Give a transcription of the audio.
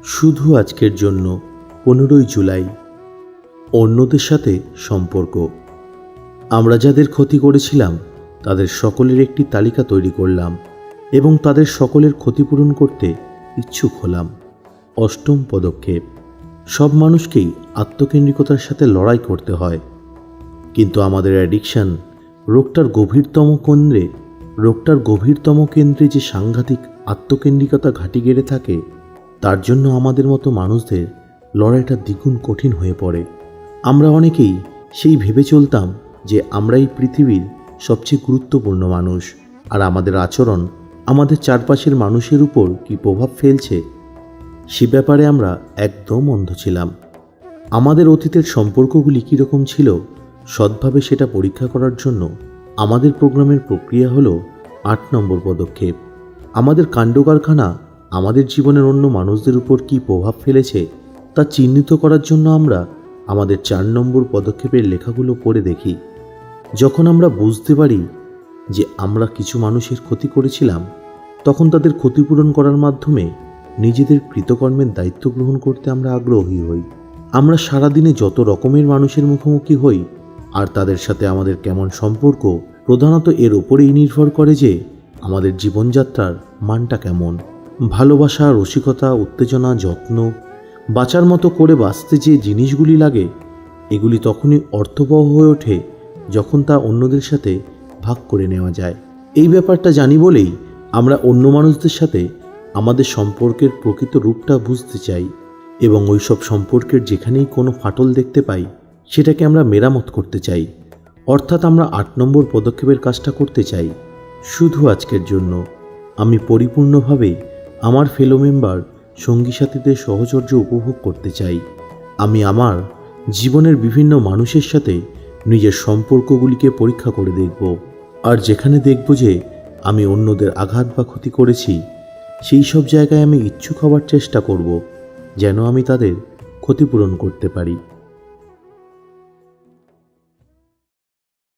শুধু আজকের জন্য 15ই জুলাই। অন্যদের সাথে সম্পর্ক। আমরা যাদের ক্ষতি করেছিলাম তাদের সকলের একটি তালিকা তৈরি করলাম এবং তাদের সকলের ক্ষতিপূরণ করতে ইচ্ছুক হলাম। 8ম পদক্ষেপ। সব মানুষকেই আত্মকেন্দ্রিকতার সাথে লড়াই করতে হয়, কিন্তু আমাদের অ্যাডিকশন রোগটার গভীরতম কেন্দ্রে যে সাংঘাতিক আত্মকেন্দ্রিকতা ঘাঁটি গেড়ে থাকে, তার জন্য আমাদের মতো মানুষদের লড়াইটা দ্বিগুণ কঠিন হয়ে পড়ে। আমরা অনেকেই সেই ভেবে চলতাম যে আমরাই পৃথিবীর সবচেয়ে গুরুত্বপূর্ণ মানুষ, আর আমাদের আচরণ আমাদের চারপাশের মানুষের উপর কী প্রভাব ফেলছে সে ব্যাপারে আমরা একদম অন্ধ ছিলাম। আমাদের অতীতের সম্পর্কগুলি কীরকম ছিল সৎভাবে সেটা পরীক্ষা করার জন্য আমাদের প্রোগ্রামের প্রক্রিয়া হলো 8 নম্বর পদক্ষেপ। আমাদের কাণ্ডকারখানা আমাদের জীবনের অন্য মানুষদের উপর কী প্রভাব ফেলেছে তা চিহ্নিত করার জন্য আমরা আমাদের 4 নম্বর পদক্ষেপের লেখাগুলো পড়ে দেখি। যখন আমরা বুঝতে পারি যে আমরা কিছু মানুষের ক্ষতি করেছিলাম, তখন তাদের ক্ষতিপূরণ করার মাধ্যমে নিজেদের কৃতকর্মের দায়িত্ব গ্রহণ করতে আমরা আগ্রহী হই। আমরা সারাদিনে যত রকমের মানুষের মুখোমুখি হই আর তাদের সাথে আমাদের কেমন সম্পর্ক, প্রধানত এর ওপরেই নির্ভর করে যে আমাদের জীবনযাত্রার মানটা কেমন। ভালোবাসা, রসিকতা, উত্তেজনা, যত্ন, বাঁচার মতো করে বাঁচতে যে জিনিসগুলি লাগে, এগুলি তখনই অর্থবহ হয়ে ওঠে যখন তা অন্যদের সাথে ভাগ করে নেওয়া যায়। এই ব্যাপারটা জানি বলেই আমরা অন্য মানুষদের সাথে আমাদের সম্পর্কের প্রকৃত রূপটা বুঝতে চাই এবং ওই সব সম্পর্কের যেখানেই কোনো ফাটল দেখতে পাই সেটাকে আমরা মেরামত করতে চাই। অর্থাৎ আমরা 8 নম্বর পদক্ষেপের কাজটা করতে চাই। শুধু আজকের জন্য আমি পরিপূর্ণভাবে আমার ফেলো মেম্বার, সঙ্গী সাথীদের সহচর্য উপভোগ করতে চাই। আমি আমার জীবনের বিভিন্ন মানুষের সাথে নিজের সম্পর্কগুলিকে পরীক্ষা করে দেখব, আর যেখানে দেখব যে আমি অন্যদের আঘাত বা ক্ষতি করেছি, সেই সব জায়গায় আমি ইচ্ছুক হওয়ার চেষ্টা করব যেন আমি তাদের ক্ষতিপূরণ করতে পারি।